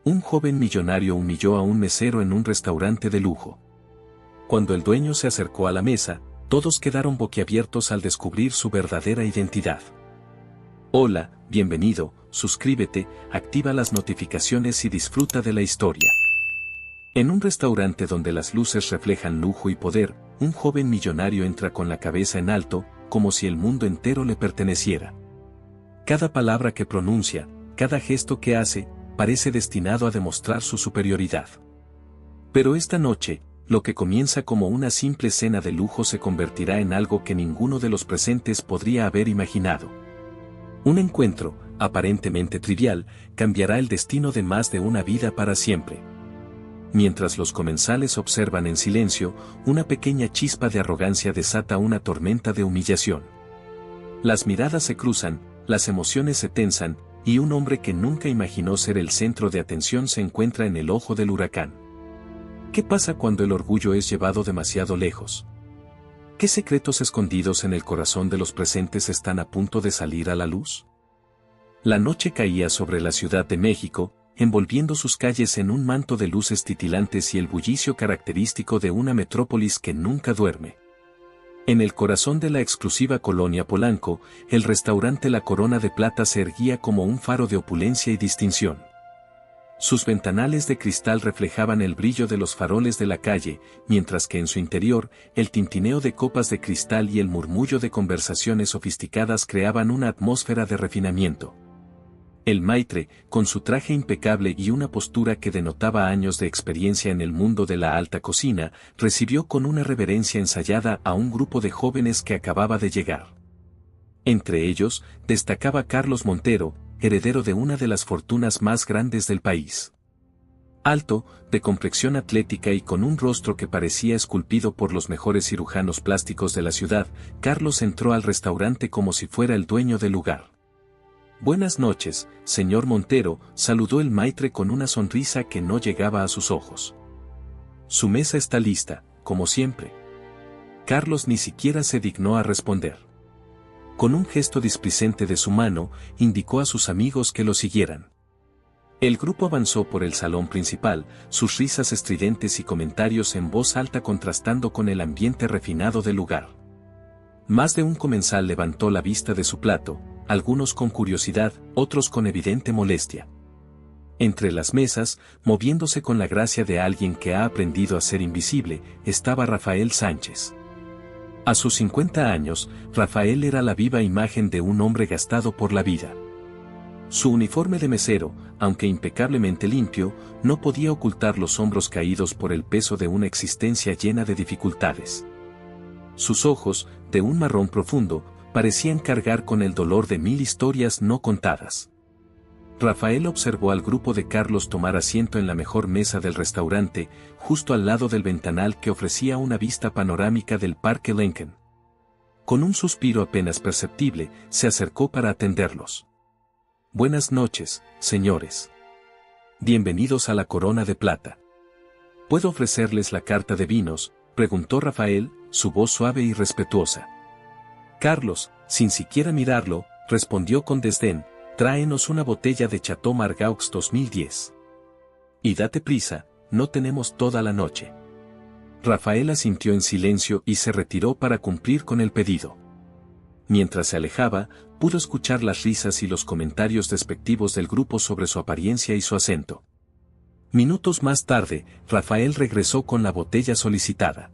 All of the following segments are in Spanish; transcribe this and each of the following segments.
Un joven millonario humilló a un mesero en un restaurante de lujo. Cuando el dueño se acercó a la mesa, todos quedaron boquiabiertos al descubrir su verdadera identidad. Hola, bienvenido, suscríbete, activa las notificaciones y disfruta de la historia. En un restaurante donde las luces reflejan lujo y poder, un joven millonario entra con la cabeza en alto, como si el mundo entero le perteneciera. Cada palabra que pronuncia, cada gesto que hace, parece destinado a demostrar su superioridad. Pero esta noche, lo que comienza como una simple cena de lujo se convertirá en algo que ninguno de los presentes podría haber imaginado. Un encuentro, aparentemente trivial, cambiará el destino de más de una vida para siempre. Mientras los comensales observan en silencio, una pequeña chispa de arrogancia desata una tormenta de humillación. Las miradas se cruzan, las emociones se tensan, y un hombre que nunca imaginó ser el centro de atención se encuentra en el ojo del huracán. ¿Qué pasa cuando el orgullo es llevado demasiado lejos? ¿Qué secretos escondidos en el corazón de los presentes están a punto de salir a la luz? La noche caía sobre la Ciudad de México, envolviendo sus calles en un manto de luces titilantes y el bullicio característico de una metrópolis que nunca duerme. En el corazón de la exclusiva colonia Polanco, el restaurante La Corona de Plata se erguía como un faro de opulencia y distinción. Sus ventanales de cristal reflejaban el brillo de los faroles de la calle, mientras que en su interior, el tintineo de copas de cristal y el murmullo de conversaciones sofisticadas creaban una atmósfera de refinamiento. El maitre, con su traje impecable y una postura que denotaba años de experiencia en el mundo de la alta cocina, recibió con una reverencia ensayada a un grupo de jóvenes que acababa de llegar. Entre ellos, destacaba Carlos Montero, heredero de una de las fortunas más grandes del país. Alto, de complexión atlética y con un rostro que parecía esculpido por los mejores cirujanos plásticos de la ciudad, Carlos entró al restaurante como si fuera el dueño del lugar. «Buenas noches, señor Montero», saludó el maitre con una sonrisa que no llegaba a sus ojos. «Su mesa está lista, como siempre». Carlos ni siquiera se dignó a responder. Con un gesto displicente de su mano, indicó a sus amigos que lo siguieran. El grupo avanzó por el salón principal, sus risas estridentes y comentarios en voz alta contrastando con el ambiente refinado del lugar. Más de un comensal levantó la vista de su plato, algunos con curiosidad, otros con evidente molestia. Entre las mesas, moviéndose con la gracia de alguien que ha aprendido a ser invisible, estaba Rafael Sánchez. A sus 50 años, Rafael era la viva imagen de un hombre gastado por la vida. Su uniforme de mesero, aunque impecablemente limpio, no podía ocultar los hombros caídos por el peso de una existencia llena de dificultades. Sus ojos, de un marrón profundo, parecían cargar con el dolor de 1000 historias no contadas. Rafael observó al grupo de Carlos tomar asiento en la mejor mesa del restaurante, justo al lado del ventanal que ofrecía una vista panorámica del Parque Lincoln. Con un suspiro apenas perceptible, se acercó para atenderlos. «Buenas noches, señores. Bienvenidos a la Corona de Plata. ¿Puedo ofrecerles la carta de vinos?», preguntó Rafael, su voz suave y respetuosa. Carlos, sin siquiera mirarlo, respondió con desdén: «Tráenos una botella de Chateau Margaux 2010. Y date prisa, no tenemos toda la noche». Rafael asintió en silencio y se retiró para cumplir con el pedido. Mientras se alejaba, pudo escuchar las risas y los comentarios despectivos del grupo sobre su apariencia y su acento. Minutos más tarde, Rafael regresó con la botella solicitada.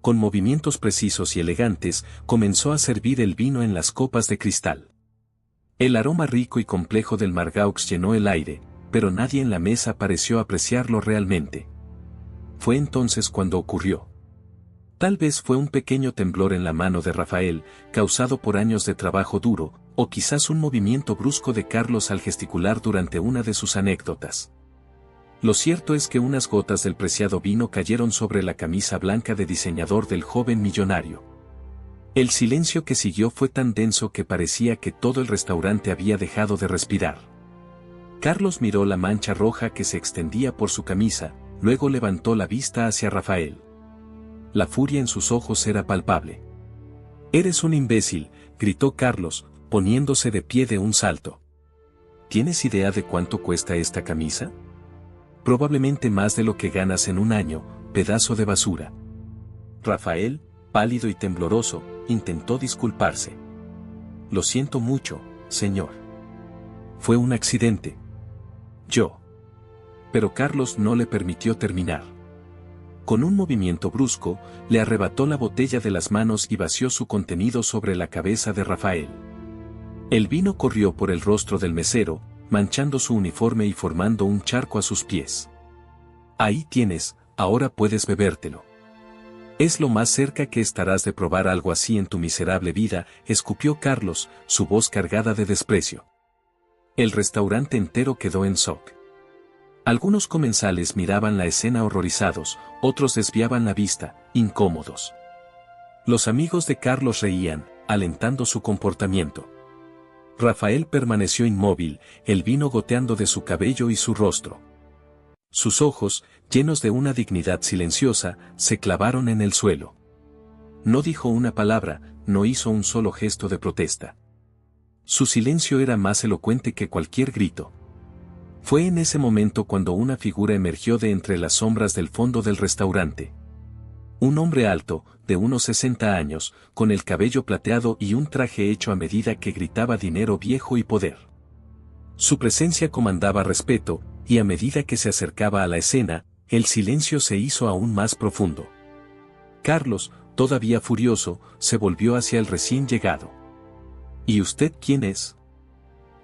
Con movimientos precisos y elegantes, comenzó a servir el vino en las copas de cristal. El aroma rico y complejo del Margaux llenó el aire, pero nadie en la mesa pareció apreciarlo realmente. Fue entonces cuando ocurrió. Tal vez fue un pequeño temblor en la mano de Rafael, causado por años de trabajo duro, o quizás un movimiento brusco de Carlos al gesticular durante una de sus anécdotas. Lo cierto es que unas gotas del preciado vino cayeron sobre la camisa blanca de diseñador del joven millonario. El silencio que siguió fue tan denso que parecía que todo el restaurante había dejado de respirar. Carlos miró la mancha roja que se extendía por su camisa, luego levantó la vista hacia Rafael. La furia en sus ojos era palpable. «Eres un imbécil», gritó Carlos, poniéndose de pie de un salto. «¿Tienes idea de cuánto cuesta esta camisa?». Probablemente más de lo que ganas en un año, pedazo de basura. Rafael, pálido y tembloroso, intentó disculparse. Lo siento mucho, señor. Fue un accidente. Yo. Pero Carlos no le permitió terminar. Con un movimiento brusco, le arrebató la botella de las manos y vació su contenido sobre la cabeza de Rafael. El vino corrió por el rostro del mesero, manchando su uniforme y formando un charco a sus pies. Ahí tienes, ahora puedes bebértelo. Es lo más cerca que estarás de probar algo así en tu miserable vida, escupió Carlos, su voz cargada de desprecio. El restaurante entero quedó en shock. Algunos comensales miraban la escena horrorizados, otros desviaban la vista, incómodos. Los amigos de Carlos reían, alentando su comportamiento. Rafael permaneció inmóvil, el vino goteando de su cabello y su rostro. Sus ojos, llenos de una dignidad silenciosa, se clavaron en el suelo. No dijo una palabra, no hizo un solo gesto de protesta. Su silencio era más elocuente que cualquier grito. Fue en ese momento cuando una figura emergió de entre las sombras del fondo del restaurante. Un hombre alto, de unos 60 años, con el cabello plateado y un traje hecho a medida que gritaba dinero viejo y poder. Su presencia comandaba respeto, y a medida que se acercaba a la escena, el silencio se hizo aún más profundo. Carlos, todavía furioso, se volvió hacia el recién llegado. ¿Y usted quién es?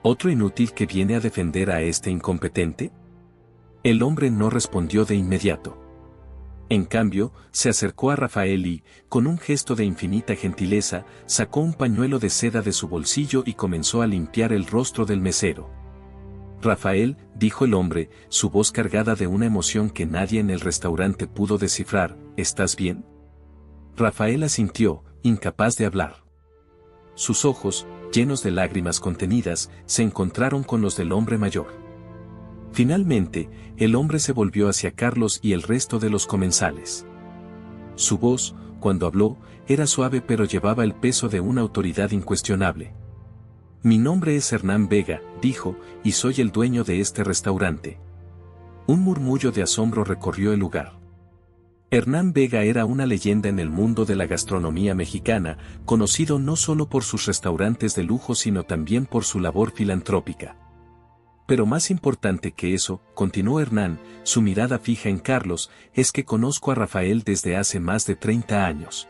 ¿Otro inútil que viene a defender a este incompetente? El hombre no respondió de inmediato. En cambio, se acercó a Rafael y, con un gesto de infinita gentileza, sacó un pañuelo de seda de su bolsillo y comenzó a limpiar el rostro del mesero. Rafael, dijo el hombre, su voz cargada de una emoción que nadie en el restaurante pudo descifrar, ¿estás bien? Rafael asintió, incapaz de hablar. Sus ojos, llenos de lágrimas contenidas, se encontraron con los del hombre mayor. Finalmente, el hombre se volvió hacia Carlos y el resto de los comensales. Su voz, cuando habló, era suave pero llevaba el peso de una autoridad incuestionable. Mi nombre es Hernán Vega, dijo, y soy el dueño de este restaurante. Un murmullo de asombro recorrió el lugar. Hernán Vega era una leyenda en el mundo de la gastronomía mexicana, conocido no solo por sus restaurantes de lujo sino también por su labor filantrópica. Pero más importante que eso, continuó Hernán, su mirada fija en Carlos, es que conozco a Rafael desde hace más de 30 años.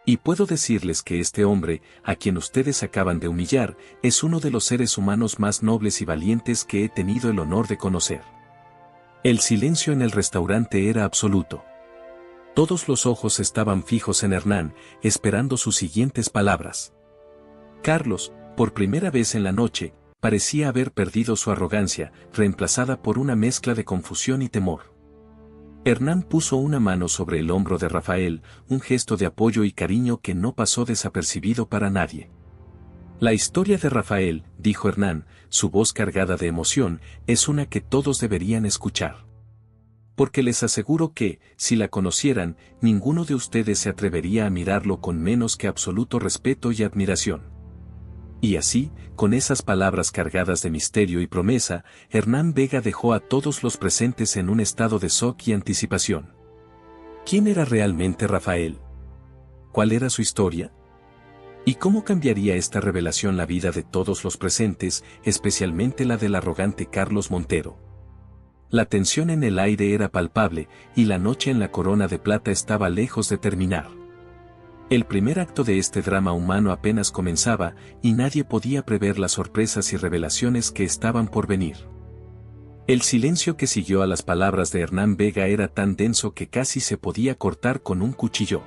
Y puedo decirles que este hombre, a quien ustedes acaban de humillar, es uno de los seres humanos más nobles y valientes que he tenido el honor de conocer. El silencio en el restaurante era absoluto. Todos los ojos estaban fijos en Hernán, esperando sus siguientes palabras. Carlos, por primera vez en la noche, parecía haber perdido su arrogancia, reemplazada por una mezcla de confusión y temor. Hernán puso una mano sobre el hombro de Rafael, un gesto de apoyo y cariño que no pasó desapercibido para nadie. La historia de Rafael, dijo Hernán, su voz cargada de emoción, es una que todos deberían escuchar. Porque les aseguro que, si la conocieran, ninguno de ustedes se atrevería a mirarlo con menos que absoluto respeto y admiración. Y así, con esas palabras cargadas de misterio y promesa, Hernán Vega dejó a todos los presentes en un estado de shock y anticipación. ¿Quién era realmente Rafael? ¿Cuál era su historia? ¿Y cómo cambiaría esta revelación la vida de todos los presentes, especialmente la del arrogante Carlos Montero? La tensión en el aire era palpable, y la noche en la Corona de Plata estaba lejos de terminar. El primer acto de este drama humano apenas comenzaba, y nadie podía prever las sorpresas y revelaciones que estaban por venir. El silencio que siguió a las palabras de Hernán Vega era tan denso que casi se podía cortar con un cuchillo.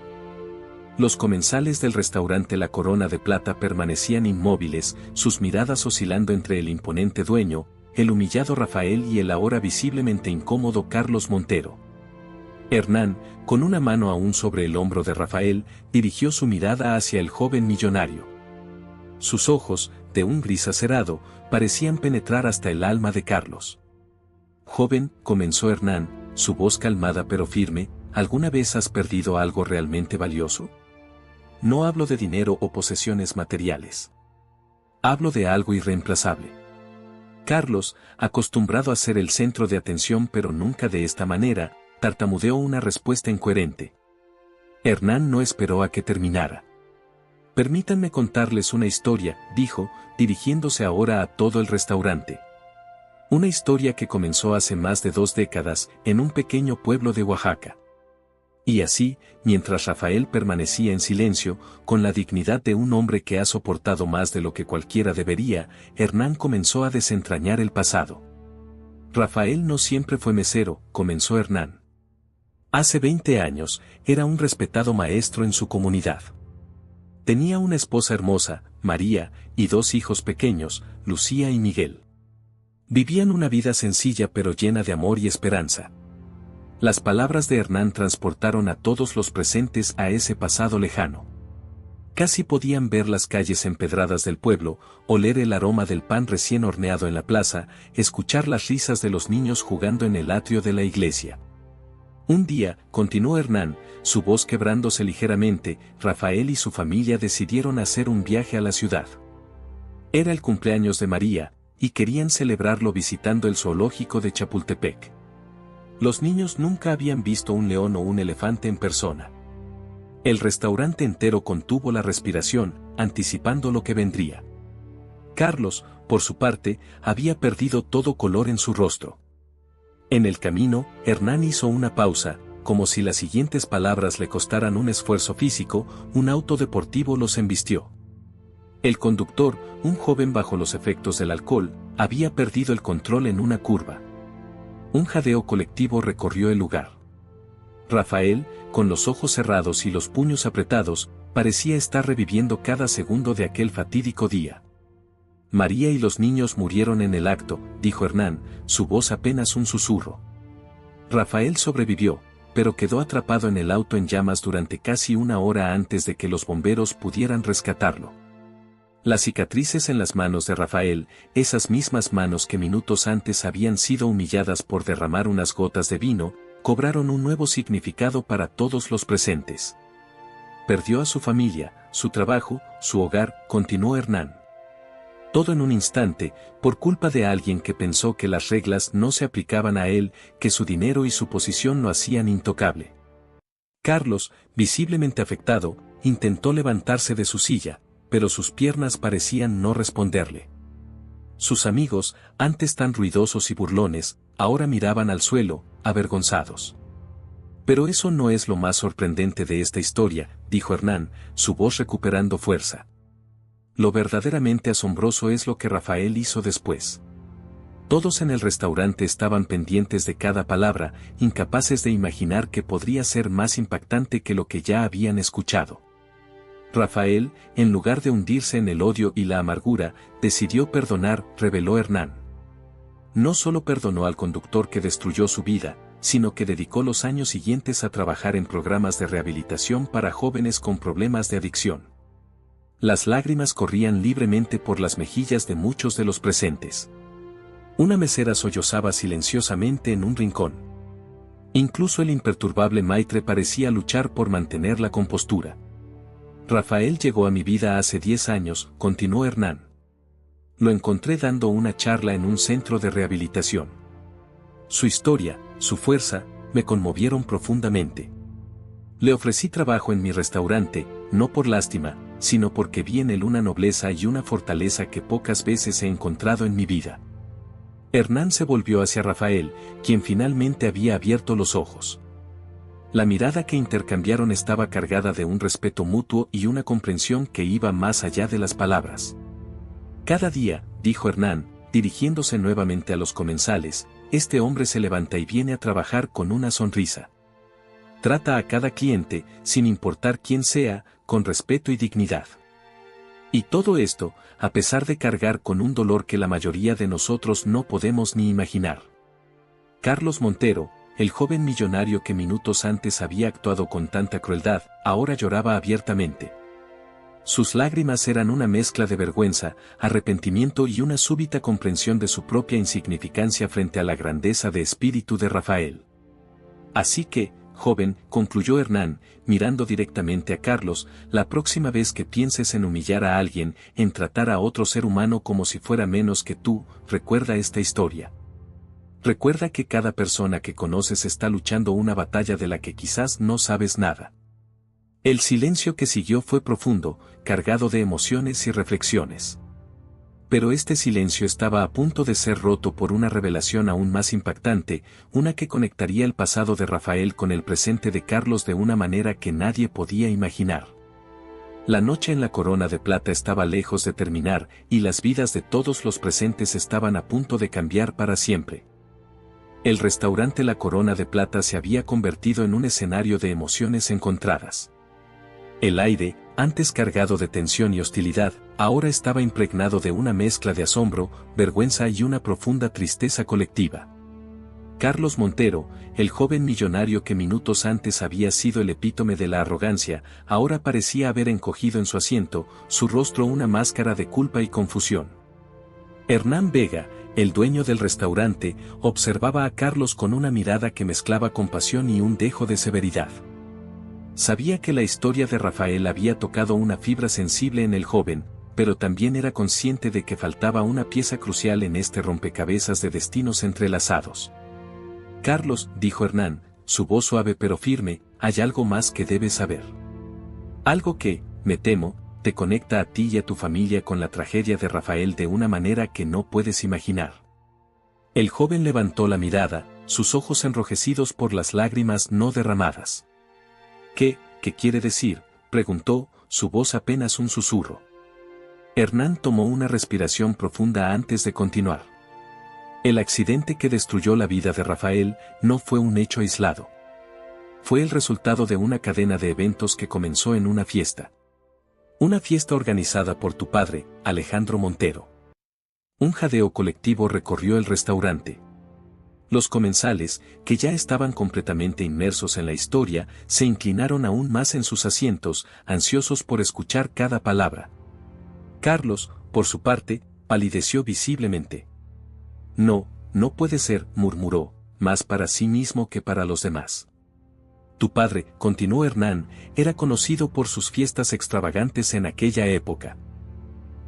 Los comensales del restaurante La Corona de Plata permanecían inmóviles, sus miradas oscilando entre el imponente dueño, el humillado Rafael y el ahora visiblemente incómodo Carlos Montero. Hernán, con una mano aún sobre el hombro de Rafael, dirigió su mirada hacia el joven millonario. Sus ojos, de un gris acerado, parecían penetrar hasta el alma de Carlos. Joven, comenzó Hernán, su voz calmada pero firme, ¿alguna vez has perdido algo realmente valioso? No hablo de dinero o posesiones materiales. Hablo de algo irreemplazable. Carlos, acostumbrado a ser el centro de atención pero nunca de esta manera, tartamudeó una respuesta incoherente. Hernán no esperó a que terminara. Permítanme contarles una historia, dijo, dirigiéndose ahora a todo el restaurante. Una historia que comenzó hace más de 2 décadas, en un pequeño pueblo de Oaxaca. Y así, mientras Rafael permanecía en silencio, con la dignidad de un hombre que ha soportado más de lo que cualquiera debería, Hernán comenzó a desentrañar el pasado. Rafael no siempre fue mesero, comenzó Hernán. Hace 20 años, era un respetado maestro en su comunidad. Tenía una esposa hermosa, María, y 2 hijos pequeños, Lucía y Miguel. Vivían una vida sencilla pero llena de amor y esperanza. Las palabras de Hernán transportaron a todos los presentes a ese pasado lejano. Casi podían ver las calles empedradas del pueblo, oler el aroma del pan recién horneado en la plaza, escuchar las risas de los niños jugando en el atrio de la iglesia. Un día, continuó Hernán, su voz quebrándose ligeramente, Rafael y su familia decidieron hacer un viaje a la ciudad. Era el cumpleaños de María, y querían celebrarlo visitando el zoológico de Chapultepec. Los niños nunca habían visto un león o un elefante en persona. El restaurante entero contuvo la respiración, anticipando lo que vendría. Carlos, por su parte, había perdido todo color en su rostro. En el camino, Hernán hizo una pausa, como si las siguientes palabras le costaran un esfuerzo físico, un auto deportivo los embistió. El conductor, un joven bajo los efectos del alcohol, había perdido el control en una curva. Un jadeo colectivo recorrió el lugar. Rafael, con los ojos cerrados y los puños apretados, parecía estar reviviendo cada segundo de aquel fatídico día. María y los niños murieron en el acto, dijo Hernán, su voz apenas un susurro. Rafael sobrevivió, pero quedó atrapado en el auto en llamas durante casi 1 hora antes de que los bomberos pudieran rescatarlo. Las cicatrices en las manos de Rafael, esas mismas manos que minutos antes habían sido humilladas por derramar unas gotas de vino, cobraron un nuevo significado para todos los presentes. Perdió a su familia, su trabajo, su hogar, continuó Hernán. Todo en un instante, por culpa de alguien que pensó que las reglas no se aplicaban a él, que su dinero y su posición lo hacían intocable. Carlos, visiblemente afectado, intentó levantarse de su silla, pero sus piernas parecían no responderle. Sus amigos, antes tan ruidosos y burlones, ahora miraban al suelo, avergonzados. Pero eso no es lo más sorprendente de esta historia, dijo Hernán, su voz recuperando fuerza. Lo verdaderamente asombroso es lo que Rafael hizo después. Todos en el restaurante estaban pendientes de cada palabra, incapaces de imaginar que podría ser más impactante que lo que ya habían escuchado. Rafael, en lugar de hundirse en el odio y la amargura, decidió perdonar, reveló Hernán. No solo perdonó al conductor que destruyó su vida, sino que dedicó los años siguientes a trabajar en programas de rehabilitación para jóvenes con problemas de adicción. Las lágrimas corrían libremente por las mejillas de muchos de los presentes. Una mesera sollozaba silenciosamente en un rincón. Incluso el imperturbable Maitre parecía luchar por mantener la compostura. Rafael llegó a mi vida hace 10 años, continuó Hernán. Lo encontré dando una charla en un centro de rehabilitación. Su historia, su fuerza, me conmovieron profundamente. Le ofrecí trabajo en mi restaurante, no por lástima, sino porque vi en él una nobleza y una fortaleza que pocas veces he encontrado en mi vida. Hernán se volvió hacia Rafael, quien finalmente había abierto los ojos. La mirada que intercambiaron estaba cargada de un respeto mutuo y una comprensión que iba más allá de las palabras. Cada día, dijo Hernán, dirigiéndose nuevamente a los comensales, este hombre se levanta y viene a trabajar con una sonrisa. Trata a cada cliente, sin importar quién sea, con respeto y dignidad. Y todo esto, a pesar de cargar con un dolor que la mayoría de nosotros no podemos ni imaginar. Carlos Montero, el joven millonario que minutos antes había actuado con tanta crueldad, ahora lloraba abiertamente. Sus lágrimas eran una mezcla de vergüenza, arrepentimiento y una súbita comprensión de su propia insignificancia frente a la grandeza de espíritu de Rafael. Así que, joven, concluyó Hernán, mirando directamente a Carlos, la próxima vez que pienses en humillar a alguien, en tratar a otro ser humano como si fuera menos que tú, recuerda esta historia. Recuerda que cada persona que conoces está luchando una batalla de la que quizás no sabes nada. El silencio que siguió fue profundo, cargado de emociones y reflexiones. Pero este silencio estaba a punto de ser roto por una revelación aún más impactante, una que conectaría el pasado de Rafael con el presente de Carlos de una manera que nadie podía imaginar. La noche en la Corona de Plata estaba lejos de terminar y las vidas de todos los presentes estaban a punto de cambiar para siempre. El restaurante La Corona de Plata se había convertido en un escenario de emociones encontradas. El aire, antes cargado de tensión y hostilidad, ahora estaba impregnado de una mezcla de asombro, vergüenza y una profunda tristeza colectiva. Carlos Montero, el joven millonario que minutos antes había sido el epítome de la arrogancia, ahora parecía haber encogido en su asiento, su rostro una máscara de culpa y confusión. Hernán Vega, el dueño del restaurante, observaba a Carlos con una mirada que mezclaba compasión y un dejo de severidad. Sabía que la historia de Rafael había tocado una fibra sensible en el joven, pero también era consciente de que faltaba una pieza crucial en este rompecabezas de destinos entrelazados. Carlos, dijo Hernán, su voz suave pero firme, hay algo más que debes saber. Algo que, me temo, te conecta a ti y a tu familia con la tragedia de Rafael de una manera que no puedes imaginar. El joven levantó la mirada, sus ojos enrojecidos por las lágrimas no derramadas. ¿Qué quiere decir?, preguntó, su voz apenas un susurro. Hernán tomó una respiración profunda antes de continuar. El accidente que destruyó la vida de Rafael no fue un hecho aislado. Fue el resultado de una cadena de eventos que comenzó en una fiesta. Una fiesta organizada por tu padre, Alejandro Montero. Un jadeo colectivo recorrió el restaurante. Los comensales, que ya estaban completamente inmersos en la historia, se inclinaron aún más en sus asientos, ansiosos por escuchar cada palabra. Carlos, por su parte, palideció visiblemente. No puede ser, murmuró, más para sí mismo que para los demás. Tu padre, continuó Hernán, era conocido por sus fiestas extravagantes en aquella época.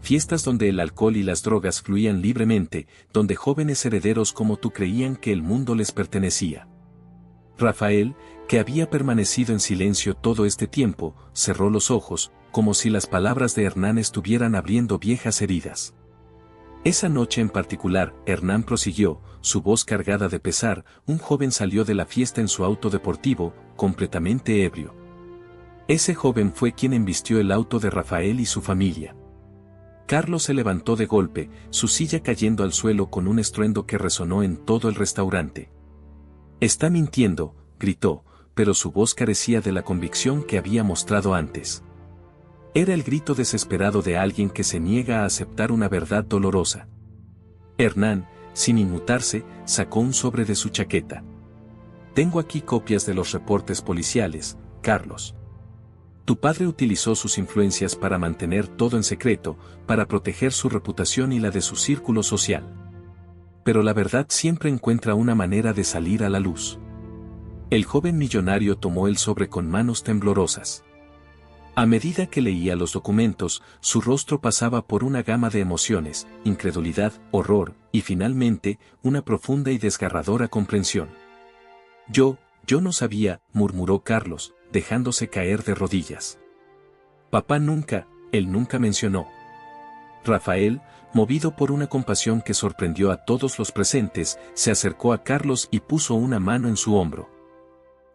Fiestas donde el alcohol y las drogas fluían libremente, donde jóvenes herederos como tú creían que el mundo les pertenecía. Rafael, que había permanecido en silencio todo este tiempo, cerró los ojos, como si las palabras de Hernán estuvieran abriendo viejas heridas. Esa noche en particular, Hernán prosiguió, su voz cargada de pesar, un joven salió de la fiesta en su auto deportivo, completamente ebrio. Ese joven fue quien embistió el auto de Rafael y su familia. Carlos se levantó de golpe, su silla cayendo al suelo con un estruendo que resonó en todo el restaurante. Está mintiendo, gritó, pero su voz carecía de la convicción que había mostrado antes. Era el grito desesperado de alguien que se niega a aceptar una verdad dolorosa. Hernán, sin inmutarse, sacó un sobre de su chaqueta. Tengo aquí copias de los reportes policiales, Carlos. Tu padre utilizó sus influencias para mantener todo en secreto, para proteger su reputación y la de su círculo social. Pero la verdad siempre encuentra una manera de salir a la luz. El joven millonario tomó el sobre con manos temblorosas. A medida que leía los documentos, su rostro pasaba por una gama de emociones, incredulidad, horror, y finalmente, una profunda y desgarradora comprensión. Yo no sabía, murmuró Carlos, dejándose caer de rodillas. Papá él nunca mencionó. Rafael, movido por una compasión que sorprendió a todos los presentes, se acercó a Carlos y puso una mano en su hombro.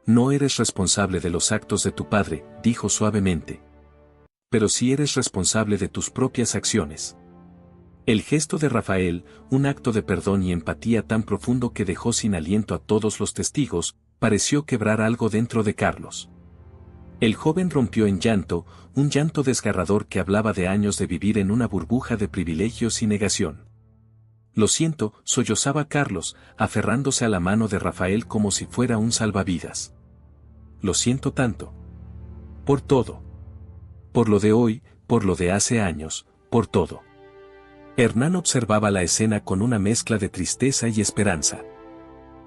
No eres responsable de los actos de tu padre, dijo suavemente. Pero sí eres responsable de tus propias acciones. El gesto de Rafael, un acto de perdón y empatía tan profundo que dejó sin aliento a todos los testigos, pareció quebrar algo dentro de Carlos. El joven rompió en llanto, un llanto desgarrador que hablaba de años de vivir en una burbuja de privilegios y negación. Lo siento, sollozaba Carlos, aferrándose a la mano de Rafael como si fuera un salvavidas. Lo siento tanto. Por todo. Por lo de hoy, por lo de hace años, por todo. Hernán observaba la escena con una mezcla de tristeza y esperanza.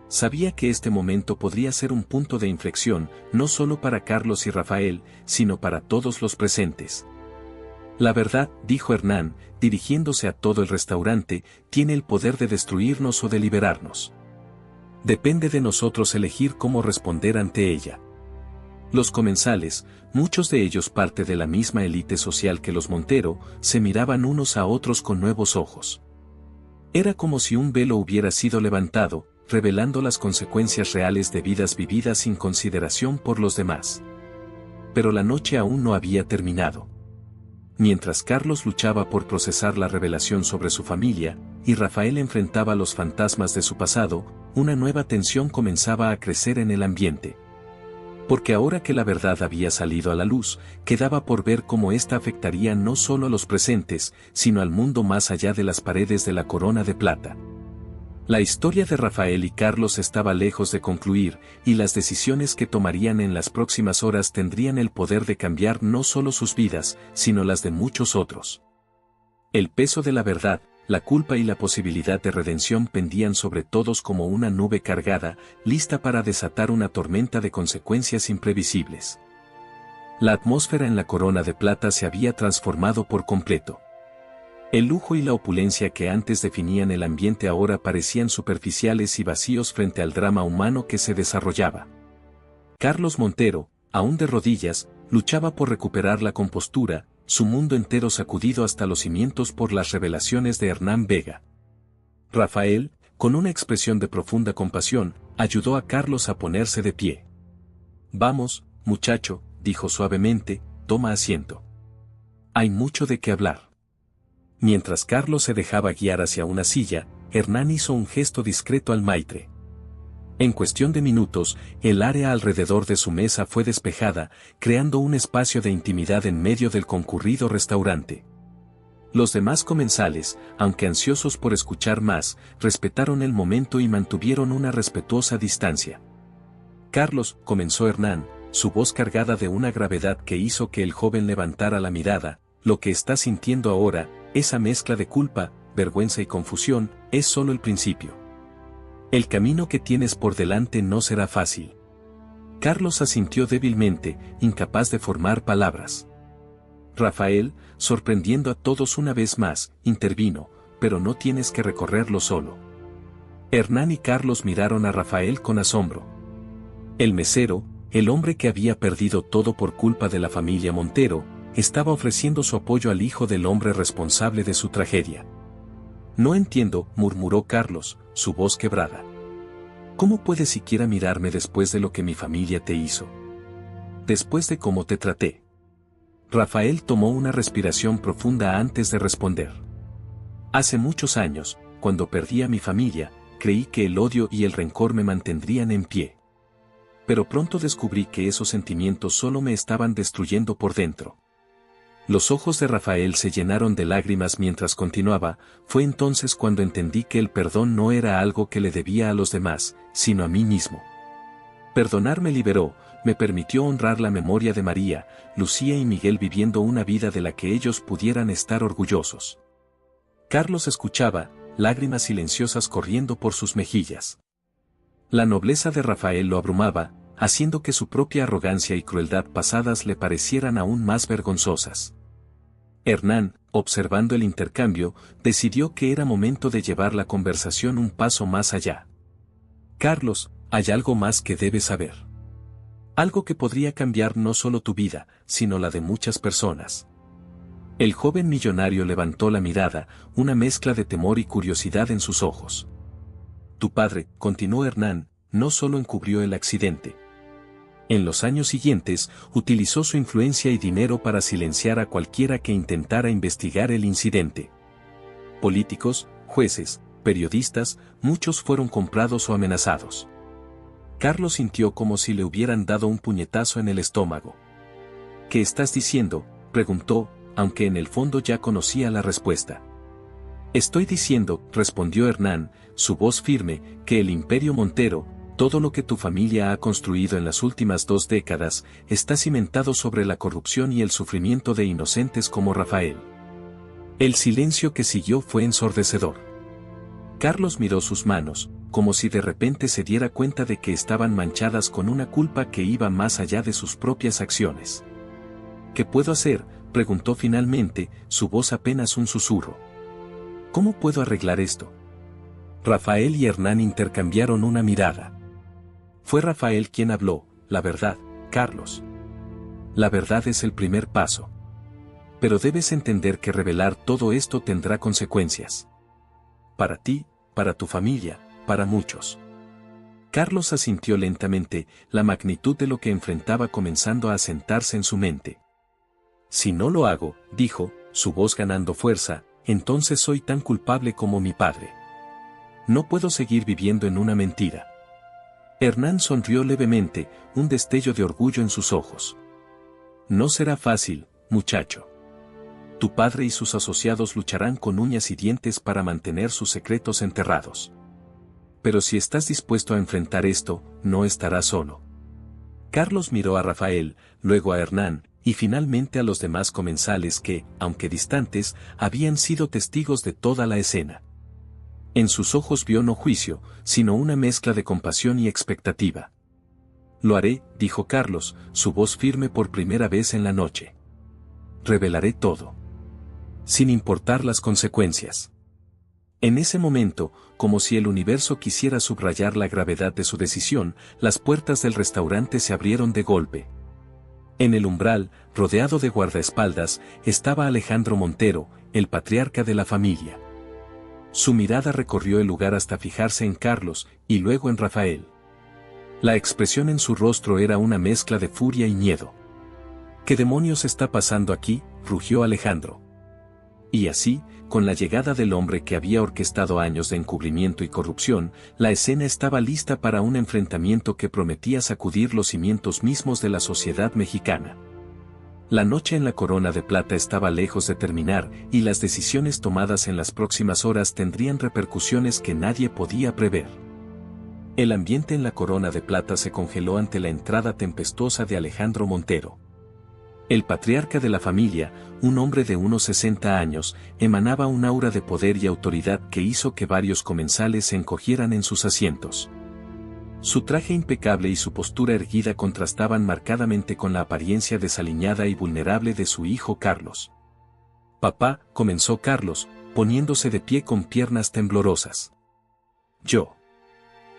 Sabía que este momento podría ser un punto de inflexión, no solo para Carlos y Rafael, sino para todos los presentes. La verdad, dijo Hernán, dirigiéndose a todo el restaurante, tiene el poder de destruirnos o de liberarnos. Depende de nosotros elegir cómo responder ante ella. Los comensales, muchos de ellos parte de la misma élite social que los Montero, se miraban unos a otros con nuevos ojos. Era como si un velo hubiera sido levantado, revelando las consecuencias reales de vidas vividas sin consideración por los demás. Pero la noche aún no había terminado. Mientras Carlos luchaba por procesar la revelación sobre su familia, y Rafael enfrentaba los fantasmas de su pasado, una nueva tensión comenzaba a crecer en el ambiente. Porque ahora que la verdad había salido a la luz, quedaba por ver cómo ésta afectaría no solo a los presentes, sino al mundo más allá de las paredes de la Corona de Plata. La historia de Rafael y Carlos estaba lejos de concluir, y las decisiones que tomarían en las próximas horas tendrían el poder de cambiar no solo sus vidas, sino las de muchos otros. El peso de la verdad, la culpa y la posibilidad de redención pendían sobre todos como una nube cargada, lista para desatar una tormenta de consecuencias imprevisibles. La atmósfera en la Corona de Plata se había transformado por completo. El lujo y la opulencia que antes definían el ambiente ahora parecían superficiales y vacíos frente al drama humano que se desarrollaba. Carlos Montero, aún de rodillas, luchaba por recuperar la compostura, su mundo entero sacudido hasta los cimientos por las revelaciones de Hernán Vega. Rafael, con una expresión de profunda compasión, ayudó a Carlos a ponerse de pie. «Vamos, muchacho», dijo suavemente, «toma asiento. Hay mucho de qué hablar». Mientras Carlos se dejaba guiar hacia una silla, Hernán hizo un gesto discreto al maitre. En cuestión de minutos, el área alrededor de su mesa fue despejada, creando un espacio de intimidad en medio del concurrido restaurante. Los demás comensales, aunque ansiosos por escuchar más, respetaron el momento y mantuvieron una respetuosa distancia. «Carlos», comenzó Hernán, su voz cargada de una gravedad que hizo que el joven levantara la mirada, «lo que estás sintiendo ahora, esa mezcla de culpa, vergüenza y confusión, es solo el principio. El camino que tienes por delante no será fácil». Carlos asintió débilmente, incapaz de formar palabras. Rafael, sorprendiendo a todos una vez más, intervino, «pero no tienes que recorrerlo solo». Hernán y Carlos miraron a Rafael con asombro. El mesero, el hombre que había perdido todo por culpa de la familia Montero, estaba ofreciendo su apoyo al hijo del hombre responsable de su tragedia. «No entiendo», murmuró Carlos, su voz quebrada. «¿Cómo puedes siquiera mirarme después de lo que mi familia te hizo? Después de cómo te traté». Rafael tomó una respiración profunda antes de responder. «Hace muchos años, cuando perdí a mi familia, creí que el odio y el rencor me mantendrían en pie. Pero pronto descubrí que esos sentimientos solo me estaban destruyendo por dentro». Los ojos de Rafael se llenaron de lágrimas mientras continuaba, «Fue entonces cuando entendí que el perdón no era algo que le debía a los demás, sino a mí mismo. Perdonar me liberó, me permitió honrar la memoria de María, Lucía y Miguel viviendo una vida de la que ellos pudieran estar orgullosos». Carlos escuchaba, lágrimas silenciosas corriendo por sus mejillas. La nobleza de Rafael lo abrumaba, haciendo que su propia arrogancia y crueldad pasadas le parecieran aún más vergonzosas. Hernán, observando el intercambio, decidió que era momento de llevar la conversación un paso más allá. «Carlos, hay algo más que debes saber. Algo que podría cambiar no solo tu vida, sino la de muchas personas». El joven millonario levantó la mirada, una mezcla de temor y curiosidad en sus ojos. «Tu padre», continuó Hernán, «no solo encubrió el accidente. En los años siguientes, utilizó su influencia y dinero para silenciar a cualquiera que intentara investigar el incidente. Políticos, jueces, periodistas, muchos fueron comprados o amenazados». Carlos sintió como si le hubieran dado un puñetazo en el estómago. «¿Qué estás diciendo?», preguntó, aunque en el fondo ya conocía la respuesta. «Estoy diciendo», respondió Hernán, su voz firme, «que el Imperio Montero, todo lo que tu familia ha construido en las últimas 2 décadas, está cimentado sobre la corrupción y el sufrimiento de inocentes como Rafael». El silencio que siguió fue ensordecedor. Carlos miró sus manos, como si de repente se diera cuenta de que estaban manchadas con una culpa que iba más allá de sus propias acciones. ¿Qué puedo hacer?, preguntó finalmente, su voz apenas un susurro. ¿Cómo puedo arreglar esto? Rafael y Hernán intercambiaron una mirada. Fue Rafael quien habló: la verdad, Carlos. La verdad es el primer paso. Pero debes entender que revelar todo esto tendrá consecuencias. Para ti, para tu familia, para muchos. Carlos asintió lentamente, la magnitud de lo que enfrentaba comenzando a asentarse en su mente. Si no lo hago, dijo, su voz ganando fuerza, entonces soy tan culpable como mi padre. No puedo seguir viviendo en una mentira. Hernán sonrió levemente, un destello de orgullo en sus ojos. No será fácil, muchacho. Tu padre y sus asociados lucharán con uñas y dientes para mantener sus secretos enterrados. Pero si estás dispuesto a enfrentar esto, no estarás solo. Carlos miró a Rafael, luego a Hernán, y finalmente a los demás comensales que, aunque distantes, habían sido testigos de toda la escena. En sus ojos vio no juicio, sino una mezcla de compasión y expectativa. Lo haré, dijo Carlos, su voz firme por primera vez en la noche. Revelaré todo. Sin importar las consecuencias. En ese momento, como si el universo quisiera subrayar la gravedad de su decisión, las puertas del restaurante se abrieron de golpe. En el umbral, rodeado de guardaespaldas, estaba Alejandro Montero, el patriarca de la familia. Su mirada recorrió el lugar hasta fijarse en Carlos, y luego en Rafael. La expresión en su rostro era una mezcla de furia y miedo. ¿Qué demonios está pasando aquí?, rugió Alejandro. Y así, con la llegada del hombre que había orquestado años de encubrimiento y corrupción, la escena estaba lista para un enfrentamiento que prometía sacudir los cimientos mismos de la sociedad mexicana. La noche en la Corona de Plata estaba lejos de terminar, y las decisiones tomadas en las próximas horas tendrían repercusiones que nadie podía prever. El ambiente en la Corona de Plata se congeló ante la entrada tempestuosa de Alejandro Montero. El patriarca de la familia, un hombre de unos 60 años, emanaba un aura de poder y autoridad que hizo que varios comensales se encogieran en sus asientos. Su traje impecable y su postura erguida contrastaban marcadamente con la apariencia desaliñada y vulnerable de su hijo Carlos. Papá, comenzó Carlos, poniéndose de pie con piernas temblorosas. Yo.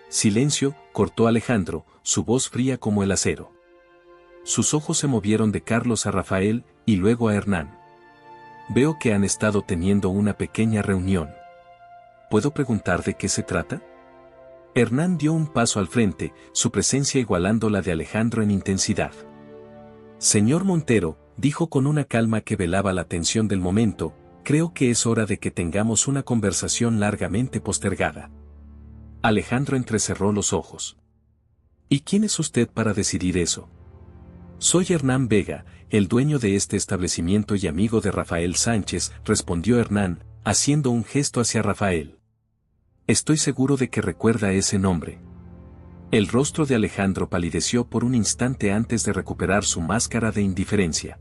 Silencio, cortó Alejandro, su voz fría como el acero. Sus ojos se movieron de Carlos a Rafael, y luego a Hernán. Veo que han estado teniendo una pequeña reunión. ¿Puedo preguntar de qué se trata? Hernán dio un paso al frente, su presencia igualando la de Alejandro en intensidad. Señor Montero, dijo con una calma que velaba la tensión del momento, creo que es hora de que tengamos una conversación largamente postergada. Alejandro entrecerró los ojos. ¿Y quién es usted para decidir eso? Soy Hernán Vega, el dueño de este establecimiento y amigo de Rafael Sánchez, respondió Hernán, haciendo un gesto hacia Rafael. Estoy seguro de que recuerda ese nombre. El rostro de Alejandro palideció por un instante antes de recuperar su máscara de indiferencia.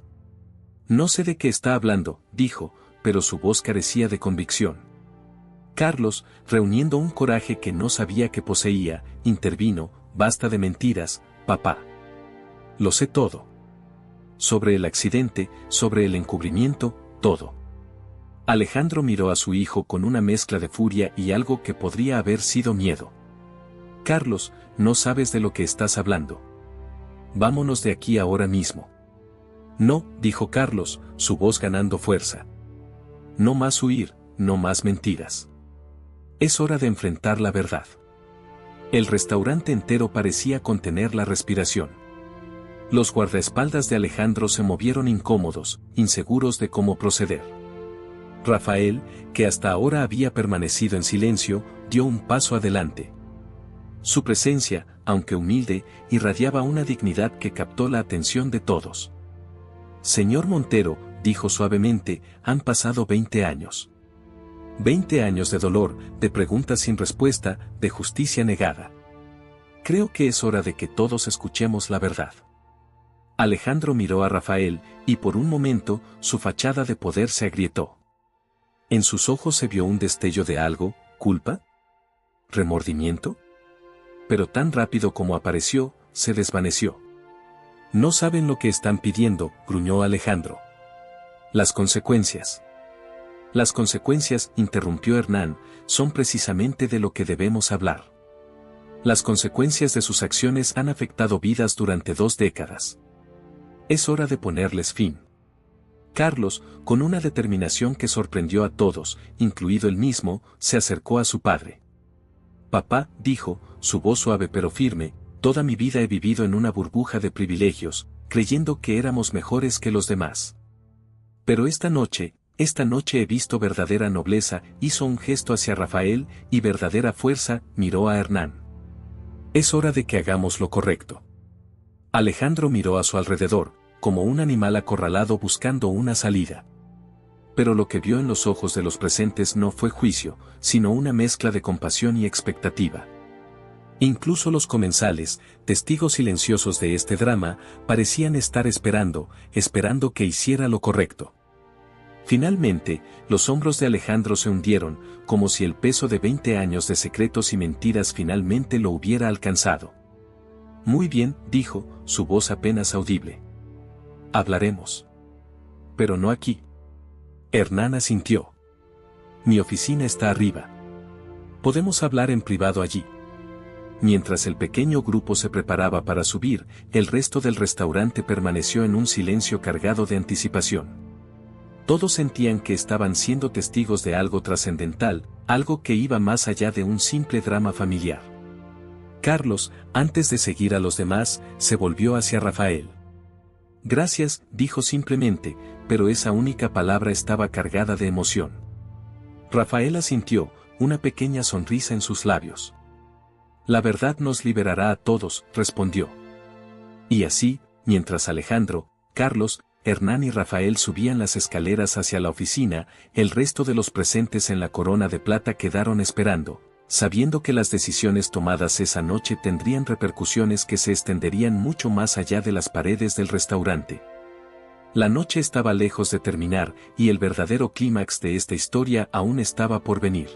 No sé de qué está hablando, dijo, pero su voz carecía de convicción. Carlos, reuniendo un coraje que no sabía que poseía, intervino, basta de mentiras, papá. Lo sé todo. Sobre el accidente, sobre el encubrimiento, todo. Alejandro miró a su hijo con una mezcla de furia y algo que podría haber sido miedo. Carlos, no sabes de lo que estás hablando. Vámonos de aquí ahora mismo. No, dijo Carlos, su voz ganando fuerza. No más huir, no más mentiras. Es hora de enfrentar la verdad. El restaurante entero parecía contener la respiración. Los guardaespaldas de Alejandro se movieron incómodos, inseguros de cómo proceder. Rafael, que hasta ahora había permanecido en silencio, dio un paso adelante. Su presencia, aunque humilde, irradiaba una dignidad que captó la atención de todos. Señor Montero, dijo suavemente, han pasado 20 años. 20 años de dolor, de preguntas sin respuesta, de justicia negada. Creo que es hora de que todos escuchemos la verdad. Alejandro miró a Rafael, y por un momento, su fachada de poder se agrietó. En sus ojos se vio un destello de algo, ¿culpa? ¿Remordimiento? Pero tan rápido como apareció, se desvaneció. No saben lo que están pidiendo, gruñó Alejandro. Las consecuencias. Las consecuencias, interrumpió Hernán, son precisamente de lo que debemos hablar. Las consecuencias de sus acciones han afectado vidas durante 2 décadas. Es hora de ponerles fin. Carlos, con una determinación que sorprendió a todos, incluido él mismo, se acercó a su padre. Papá, dijo, su voz suave pero firme, toda mi vida he vivido en una burbuja de privilegios, creyendo que éramos mejores que los demás. Pero esta noche he visto verdadera nobleza, hizo un gesto hacia Rafael, y verdadera fuerza, miró a Hernán. Es hora de que hagamos lo correcto. Alejandro miró a su alrededor, como un animal acorralado buscando una salida. Pero lo que vio en los ojos de los presentes no fue juicio, sino una mezcla de compasión y expectativa. Incluso los comensales, testigos silenciosos de este drama, parecían estar esperando que hiciera lo correcto. Finalmente, los hombros de Alejandro se hundieron, como si el peso de 20 años de secretos y mentiras finalmente lo hubiera alcanzado. Muy bien, dijo, su voz apenas audible. Hablaremos. Pero no aquí. Hernán asintió. Mi oficina está arriba. Podemos hablar en privado allí. Mientras el pequeño grupo se preparaba para subir, el resto del restaurante permaneció en un silencio cargado de anticipación. Todos sentían que estaban siendo testigos de algo trascendental, algo que iba más allá de un simple drama familiar. Carlos, antes de seguir a los demás, se volvió hacia Rafael. Gracias, dijo simplemente, pero esa única palabra estaba cargada de emoción. Rafael asintió, una pequeña sonrisa en sus labios. La verdad nos liberará a todos, respondió. Y así, mientras Alejandro, Carlos, Hernán y Rafael subían las escaleras hacia la oficina, el resto de los presentes en la Corona de Plata quedaron esperando, sabiendo que las decisiones tomadas esa noche tendrían repercusiones que se extenderían mucho más allá de las paredes del restaurante. La noche estaba lejos de terminar, y el verdadero clímax de esta historia aún estaba por venir.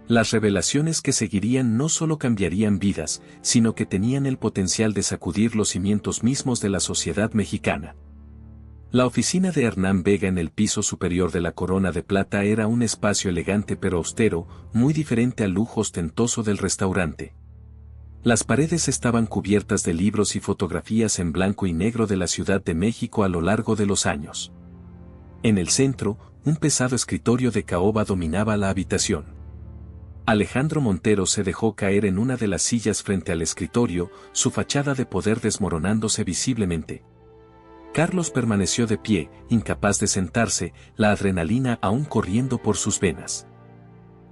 Las revelaciones que seguirían no solo cambiarían vidas, sino que tenían el potencial de sacudir los cimientos mismos de la sociedad mexicana. La oficina de Hernán Vega en el piso superior de la Corona de Plata era un espacio elegante pero austero, muy diferente al lujo ostentoso del restaurante. Las paredes estaban cubiertas de libros y fotografías en blanco y negro de la Ciudad de México a lo largo de los años. En el centro, un pesado escritorio de caoba dominaba la habitación. Alejandro Montero se dejó caer en una de las sillas frente al escritorio, su fachada de poder desmoronándose visiblemente. Carlos permaneció de pie, incapaz de sentarse, la adrenalina aún corriendo por sus venas.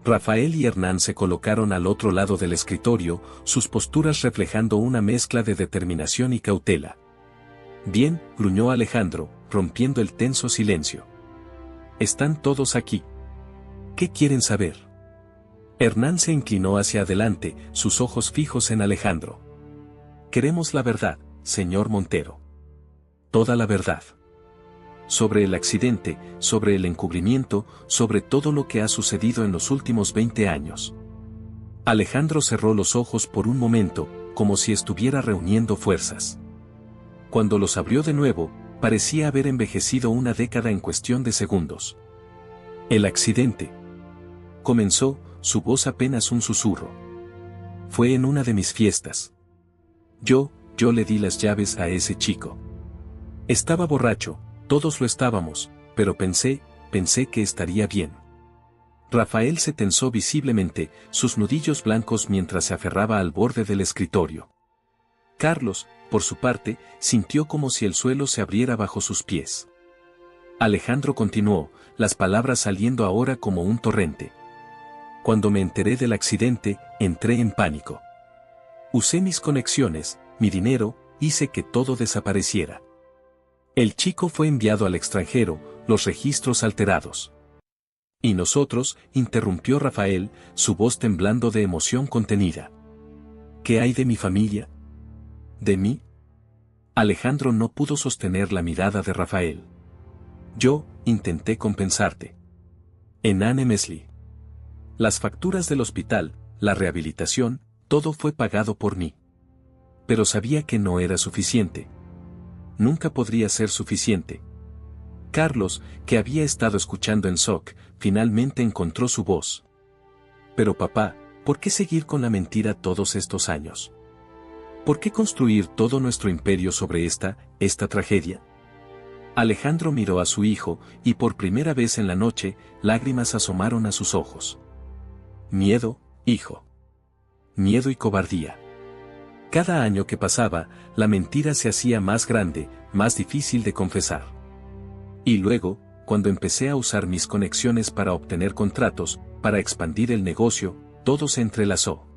Rafael y Hernán se colocaron al otro lado del escritorio, sus posturas reflejando una mezcla de determinación y cautela. Bien, gruñó Alejandro, rompiendo el tenso silencio. Están todos aquí. ¿Qué quieren saber? Hernán se inclinó hacia adelante, sus ojos fijos en Alejandro. Queremos la verdad, señor Montero. Toda la verdad. Sobre el accidente, sobre el encubrimiento, sobre todo lo que ha sucedido en los últimos 20 años. Alejandro cerró los ojos por un momento, como si estuviera reuniendo fuerzas. Cuando los abrió de nuevo, parecía haber envejecido una década en cuestión de segundos. El accidente. Comenzó, su voz apenas un susurro. Fue en una de mis fiestas. Yo le di las llaves a ese chico. Estaba borracho, todos lo estábamos, pero pensé que estaría bien. Rafael se tensó visiblemente, sus nudillos blancos mientras se aferraba al borde del escritorio. Carlos, por su parte, sintió como si el suelo se abriera bajo sus pies. Alejandro continuó, las palabras saliendo ahora como un torrente. Cuando me enteré del accidente, entré en pánico. Usé mis conexiones, mi dinero, hice que todo desapareciera. El chico fue enviado al extranjero, los registros alterados. Y nosotros, interrumpió Rafael, su voz temblando de emoción contenida. ¿Qué hay de mi familia? ¿De mí? Alejandro no pudo sostener la mirada de Rafael. Yo, intenté compensarte. En Anne Mesli. Las facturas del hospital, la rehabilitación, todo fue pagado por mí. Pero sabía que no era suficiente. Nunca podría ser suficiente. Carlos, que había estado escuchando en shock, finalmente encontró su voz. Pero papá, ¿por qué seguir con la mentira todos estos años? ¿Por qué construir todo nuestro imperio sobre esta tragedia? Alejandro miró a su hijo, y por primera vez en la noche, lágrimas asomaron a sus ojos. Miedo, hijo. Miedo y cobardía. Cada año que pasaba, la mentira se hacía más grande, más difícil de confesar. Y luego, cuando empecé a usar mis conexiones para obtener contratos, para expandir el negocio, todo se entrelazó.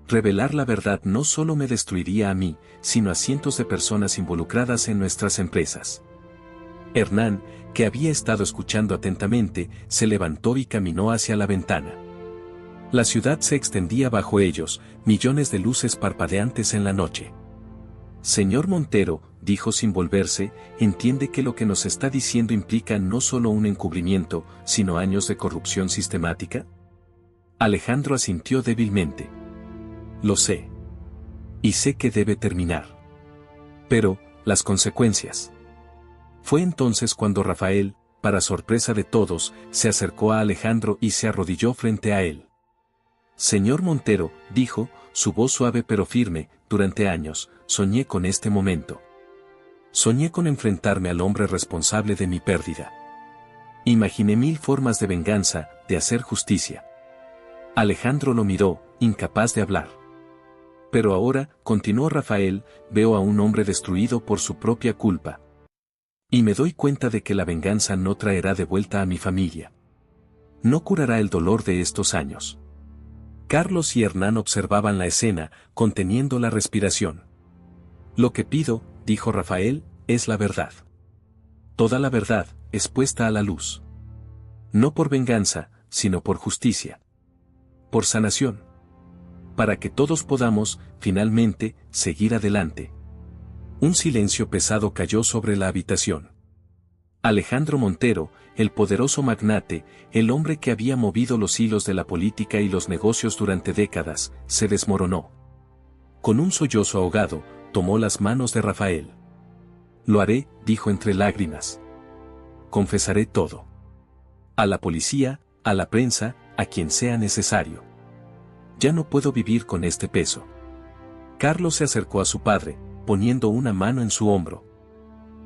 Revelar la verdad no solo me destruiría a mí, sino a cientos de personas involucradas en nuestras empresas. Hernán, que había estado escuchando atentamente, se levantó y caminó hacia la ventana. La ciudad se extendía bajo ellos, millones de luces parpadeantes en la noche. Señor Montero, dijo sin volverse, ¿entiende que lo que nos está diciendo implica no solo un encubrimiento, sino años de corrupción sistemática? Alejandro asintió débilmente. Lo sé. Y sé que debe terminar. Pero, las consecuencias. Fue entonces cuando Rafael, para sorpresa de todos, se acercó a Alejandro y se arrodilló frente a él. Señor Montero, dijo, su voz suave pero firme, durante años, soñé con este momento. Soñé con enfrentarme al hombre responsable de mi pérdida. Imaginé 1000 formas de venganza, de hacer justicia. Alejandro lo miró, incapaz de hablar. Pero ahora, continuó Rafael, veo a un hombre destruido por su propia culpa. Y me doy cuenta de que la venganza no traerá de vuelta a mi familia. No curará el dolor de estos años. Carlos y Hernán observaban la escena, conteniendo la respiración. Lo que pido, dijo Rafael, es la verdad. Toda la verdad, expuesta a la luz. No por venganza, sino por justicia. Por sanación. Para que todos podamos, finalmente, seguir adelante. Un silencio pesado cayó sobre la habitación. Alejandro Montero, el poderoso magnate, el hombre que había movido los hilos de la política y los negocios durante décadas, se desmoronó. Con un sollozo ahogado, tomó las manos de Rafael. Lo haré, dijo entre lágrimas. Confesaré todo. A la policía, a la prensa, a quien sea necesario. Ya no puedo vivir con este peso. Carlos se acercó a su padre, poniendo una mano en su hombro.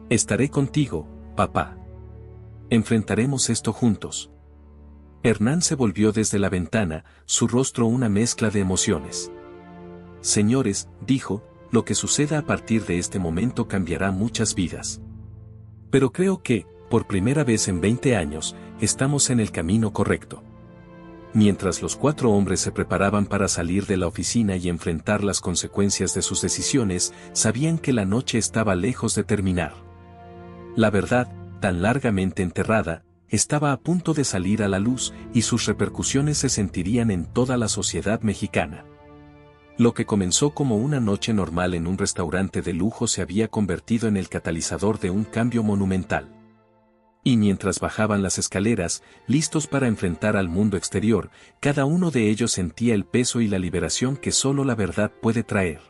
Estaré contigo, papá. Enfrentaremos esto juntos. Hernán se volvió desde la ventana, su rostro una mezcla de emociones. Señores, dijo, lo que suceda a partir de este momento cambiará muchas vidas. Pero creo que, por primera vez en 20 años, estamos en el camino correcto. Mientras los 4 hombres se preparaban para salir de la oficina y enfrentar las consecuencias de sus decisiones, sabían que la noche estaba lejos de terminar. La verdad, tan largamente enterrada, estaba a punto de salir a la luz y sus repercusiones se sentirían en toda la sociedad mexicana. Lo que comenzó como una noche normal en un restaurante de lujo se había convertido en el catalizador de un cambio monumental. Y mientras bajaban las escaleras, listos para enfrentar al mundo exterior, cada uno de ellos sentía el peso y la liberación que solo la verdad puede traer.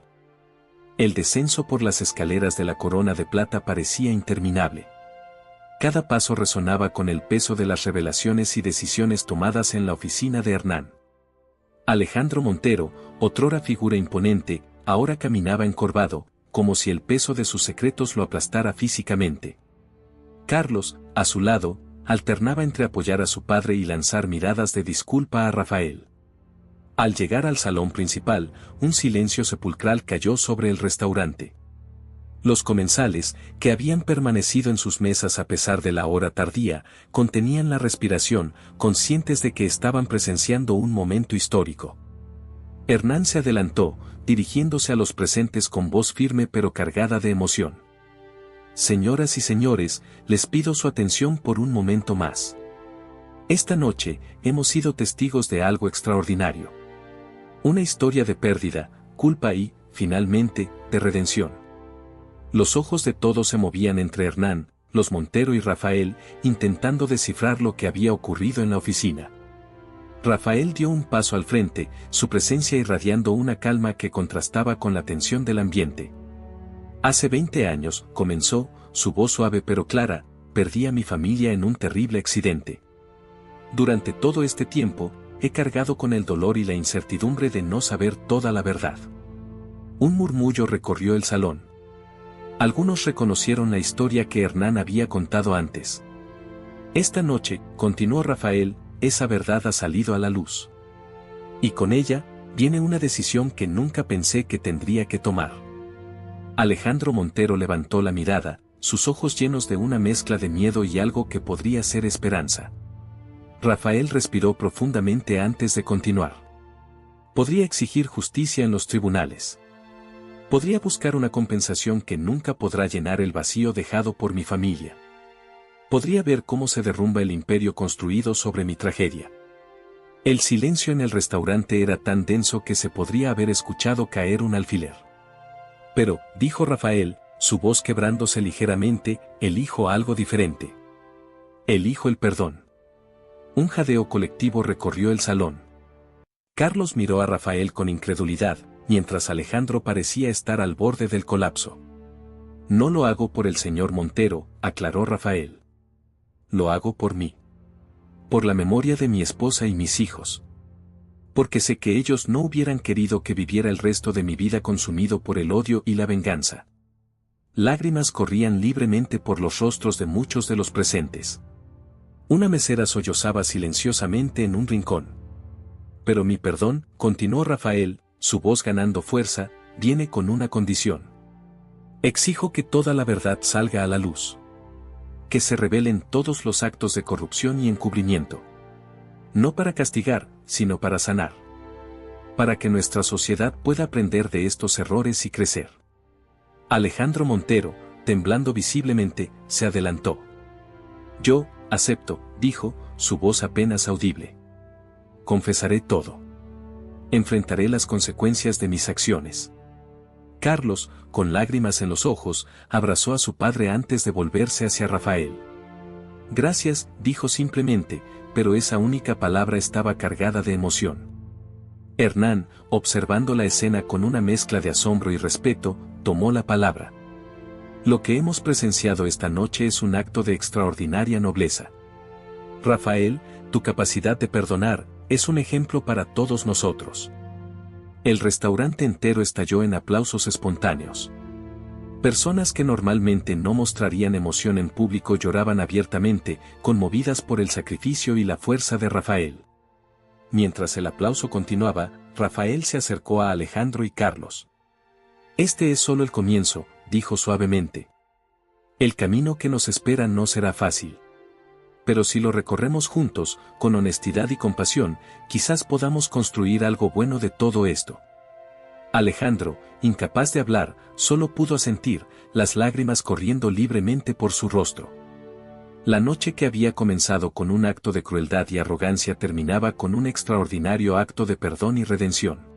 El descenso por las escaleras de la Corona de Plata parecía interminable. Cada paso resonaba con el peso de las revelaciones y decisiones tomadas en la oficina de Hernán. Alejandro Montero, otrora figura imponente, ahora caminaba encorvado, como si el peso de sus secretos lo aplastara físicamente. Carlos, a su lado, alternaba entre apoyar a su padre y lanzar miradas de disculpa a Rafael. Al llegar al salón principal, un silencio sepulcral cayó sobre el restaurante. Los comensales, que habían permanecido en sus mesas a pesar de la hora tardía, contenían la respiración, conscientes de que estaban presenciando un momento histórico. Hernán se adelantó, dirigiéndose a los presentes con voz firme pero cargada de emoción. Señoras y señores, les pido su atención por un momento más. Esta noche, hemos sido testigos de algo extraordinario. Una historia de pérdida, culpa y, finalmente, de redención. Los ojos de todos se movían entre Hernán, los Montero y Rafael, intentando descifrar lo que había ocurrido en la oficina. Rafael dio un paso al frente, su presencia irradiando una calma que contrastaba con la tensión del ambiente. Hace 20 años, comenzó, su voz suave pero clara, perdí a mi familia en un terrible accidente. Durante todo este tiempo, he cargado con el dolor y la incertidumbre de no saber toda la verdad. Un murmullo recorrió el salón. Algunos reconocieron la historia que Hernán había contado antes. Esta noche, continuó Rafael, esa verdad ha salido a la luz. Y con ella, viene una decisión que nunca pensé que tendría que tomar. Alejandro Montero levantó la mirada, sus ojos llenos de una mezcla de miedo y algo que podría ser esperanza. Rafael respiró profundamente antes de continuar. Podría exigir justicia en los tribunales. Podría buscar una compensación que nunca podrá llenar el vacío dejado por mi familia. Podría ver cómo se derrumba el imperio construido sobre mi tragedia. El silencio en el restaurante era tan denso que se podría haber escuchado caer un alfiler. Pero, dijo Rafael, su voz quebrándose ligeramente, elijo algo diferente. Elijo el perdón. Un jadeo colectivo recorrió el salón. Carlos miró a Rafael con incredulidad, mientras Alejandro parecía estar al borde del colapso. No lo hago por el señor Montero, aclaró Rafael. Lo hago por mí. Por la memoria de mi esposa y mis hijos. Porque sé que ellos no hubieran querido que viviera el resto de mi vida consumido por el odio y la venganza. Lágrimas corrían libremente por los rostros de muchos de los presentes. Una mesera sollozaba silenciosamente en un rincón. Pero mi perdón, continuó Rafael, su voz ganando fuerza, viene con una condición. Exijo que toda la verdad salga a la luz. Que se revelen todos los actos de corrupción y encubrimiento. No para castigar, sino para sanar. Para que nuestra sociedad pueda aprender de estos errores y crecer. Alejandro Montero, temblando visiblemente, se adelantó. Yo, acepto, dijo, su voz apenas audible. Confesaré todo. Enfrentaré las consecuencias de mis acciones. Carlos, con lágrimas en los ojos, abrazó a su padre antes de volverse hacia Rafael. Gracias, dijo simplemente, pero esa única palabra estaba cargada de emoción. Hernán, observando la escena con una mezcla de asombro y respeto, tomó la palabra. Lo que hemos presenciado esta noche es un acto de extraordinaria nobleza. Rafael, tu capacidad de perdonar, es un ejemplo para todos nosotros. El restaurante entero estalló en aplausos espontáneos. Personas que normalmente no mostrarían emoción en público lloraban abiertamente, conmovidas por el sacrificio y la fuerza de Rafael. Mientras el aplauso continuaba, Rafael se acercó a Alejandro y Carlos. Este es solo el comienzo, dijo suavemente. El camino que nos espera no será fácil. Pero si lo recorremos juntos, con honestidad y compasión, quizás podamos construir algo bueno de todo esto. Alejandro, incapaz de hablar, solo pudo asentir, las lágrimas corriendo libremente por su rostro. La noche que había comenzado con un acto de crueldad y arrogancia terminaba con un extraordinario acto de perdón y redención.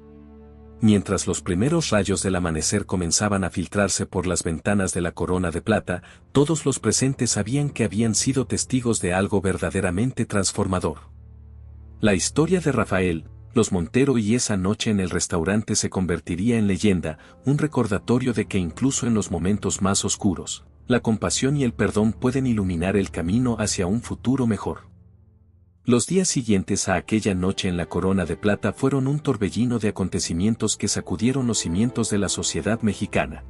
Mientras los primeros rayos del amanecer comenzaban a filtrarse por las ventanas de la Corona de Plata, todos los presentes sabían que habían sido testigos de algo verdaderamente transformador. La historia de Rafael, los Montero y esa noche en el restaurante se convertiría en leyenda, un recordatorio de que incluso en los momentos más oscuros, la compasión y el perdón pueden iluminar el camino hacia un futuro mejor. Los días siguientes a aquella noche en la Corona de Plata fueron un torbellino de acontecimientos que sacudieron los cimientos de la sociedad mexicana.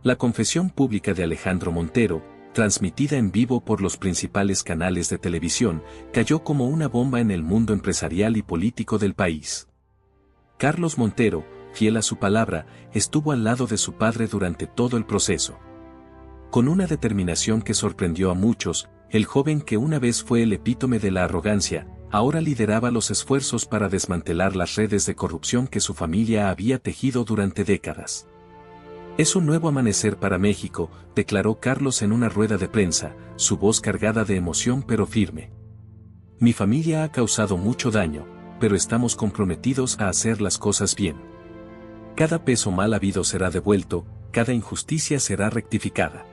La confesión pública de Alejandro Montero, transmitida en vivo por los principales canales de televisión, cayó como una bomba en el mundo empresarial y político del país. Carlos Montero, fiel a su palabra, estuvo al lado de su padre durante todo el proceso. Con una determinación que sorprendió a muchos, el joven que una vez fue el epítome de la arrogancia, ahora lideraba los esfuerzos para desmantelar las redes de corrupción que su familia había tejido durante décadas. Es un nuevo amanecer para México, declaró Carlos en una rueda de prensa, su voz cargada de emoción pero firme. Mi familia ha causado mucho daño, pero estamos comprometidos a hacer las cosas bien. Cada peso mal habido será devuelto, cada injusticia será rectificada.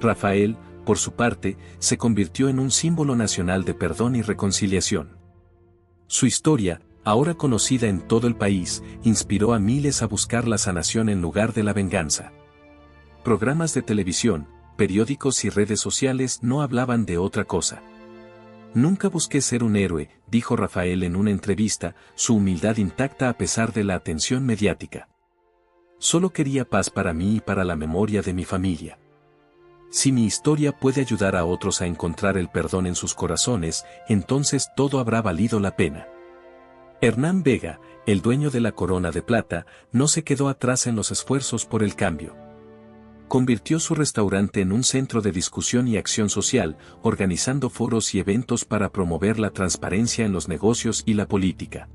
Rafael, por su parte, se convirtió en un símbolo nacional de perdón y reconciliación. Su historia, ahora conocida en todo el país, inspiró a miles a buscar la sanación en lugar de la venganza. Programas de televisión, periódicos y redes sociales no hablaban de otra cosa. Nunca busqué ser un héroe, dijo Rafael en una entrevista, su humildad intacta a pesar de la atención mediática. Solo quería paz para mí y para la memoria de mi familia. Si mi historia puede ayudar a otros a encontrar el perdón en sus corazones, entonces todo habrá valido la pena. Hernán Vega, el dueño de la Corona de Plata, no se quedó atrás en los esfuerzos por el cambio. Convirtió su restaurante en un centro de discusión y acción social, organizando foros y eventos para promover la transparencia en los negocios y la política.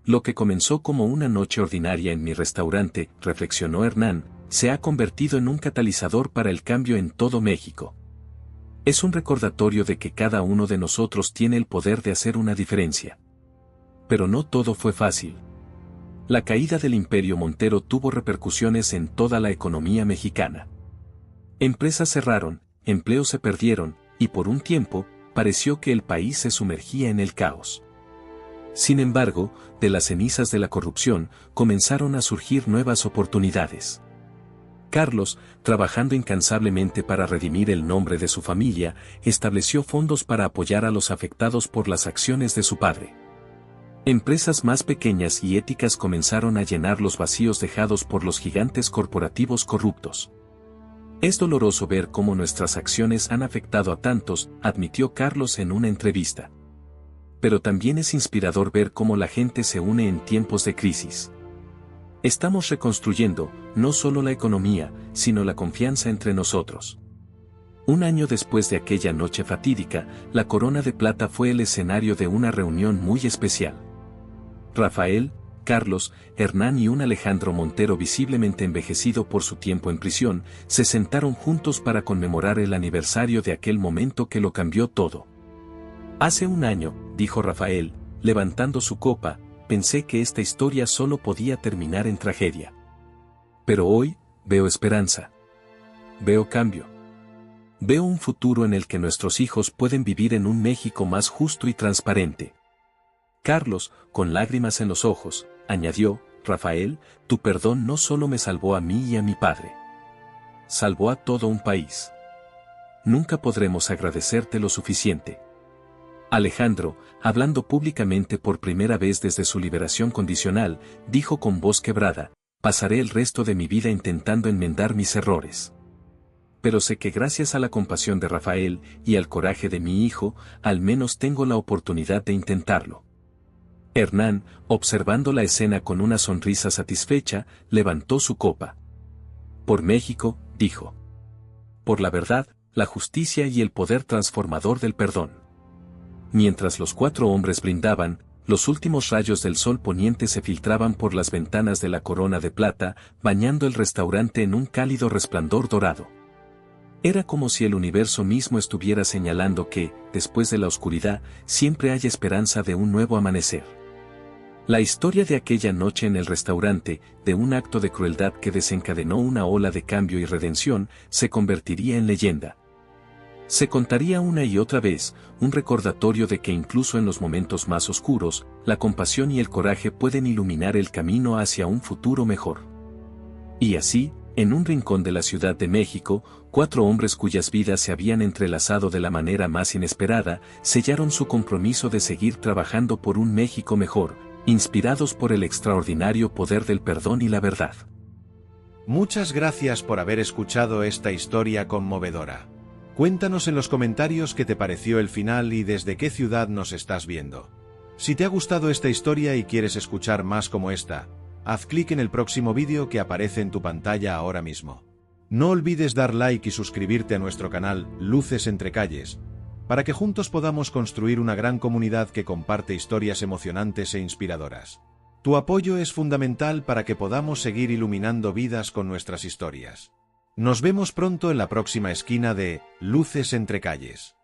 Lo que comenzó como una noche ordinaria en mi restaurante, reflexionó Hernán, se ha convertido en un catalizador para el cambio en todo México. Es un recordatorio de que cada uno de nosotros tiene el poder de hacer una diferencia. Pero no todo fue fácil. La caída del Imperio Montero tuvo repercusiones en toda la economía mexicana. Empresas cerraron, empleos se perdieron, y por un tiempo, pareció que el país se sumergía en el caos. Sin embargo, de las cenizas de la corrupción, comenzaron a surgir nuevas oportunidades. Carlos, trabajando incansablemente para redimir el nombre de su familia, estableció fondos para apoyar a los afectados por las acciones de su padre. Empresas más pequeñas y éticas comenzaron a llenar los vacíos dejados por los gigantes corporativos corruptos. Es doloroso ver cómo nuestras acciones han afectado a tantos, admitió Carlos en una entrevista. Pero también es inspirador ver cómo la gente se une en tiempos de crisis. Estamos reconstruyendo, no solo la economía, sino la confianza entre nosotros. Un año después de aquella noche fatídica, la Corona de Plata fue el escenario de una reunión muy especial. Rafael, Carlos, Hernán y un Alejandro Montero visiblemente envejecido por su tiempo en prisión, se sentaron juntos para conmemorar el aniversario de aquel momento que lo cambió todo. Hace un año, dijo Rafael, levantando su copa, pensé que esta historia solo podía terminar en tragedia. Pero hoy, veo esperanza. Veo cambio. Veo un futuro en el que nuestros hijos pueden vivir en un México más justo y transparente. Carlos, con lágrimas en los ojos, añadió, Rafael, tu perdón no solo me salvó a mí y a mi padre. Salvó a todo un país. Nunca podremos agradecerte lo suficiente. Alejandro, hablando públicamente por primera vez desde su liberación condicional, dijo con voz quebrada, pasaré el resto de mi vida intentando enmendar mis errores. Pero sé que gracias a la compasión de Rafael y al coraje de mi hijo, al menos tengo la oportunidad de intentarlo. Hernán, observando la escena con una sonrisa satisfecha, levantó su copa. Por México, dijo. Por la verdad, la justicia y el poder transformador del perdón. Mientras los 4 hombres brindaban, los últimos rayos del sol poniente se filtraban por las ventanas de la Corona de Plata, bañando el restaurante en un cálido resplandor dorado. Era como si el universo mismo estuviera señalando que, después de la oscuridad, siempre hay esperanza de un nuevo amanecer. La historia de aquella noche en el restaurante, de un acto de crueldad que desencadenó una ola de cambio y redención, se convertiría en leyenda. Se contaría una y otra vez, un recordatorio de que incluso en los momentos más oscuros, la compasión y el coraje pueden iluminar el camino hacia un futuro mejor. Y así, en un rincón de la Ciudad de México, 4 hombres cuyas vidas se habían entrelazado de la manera más inesperada, sellaron su compromiso de seguir trabajando por un México mejor, inspirados por el extraordinario poder del perdón y la verdad. Muchas gracias por haber escuchado esta historia conmovedora. Cuéntanos en los comentarios qué te pareció el final y desde qué ciudad nos estás viendo. Si te ha gustado esta historia y quieres escuchar más como esta, haz clic en el próximo vídeo que aparece en tu pantalla ahora mismo. No olvides dar like y suscribirte a nuestro canal Luces entre Calles, para que juntos podamos construir una gran comunidad que comparte historias emocionantes e inspiradoras. Tu apoyo es fundamental para que podamos seguir iluminando vidas con nuestras historias. Nos vemos pronto en la próxima esquina de Luces entre Calles.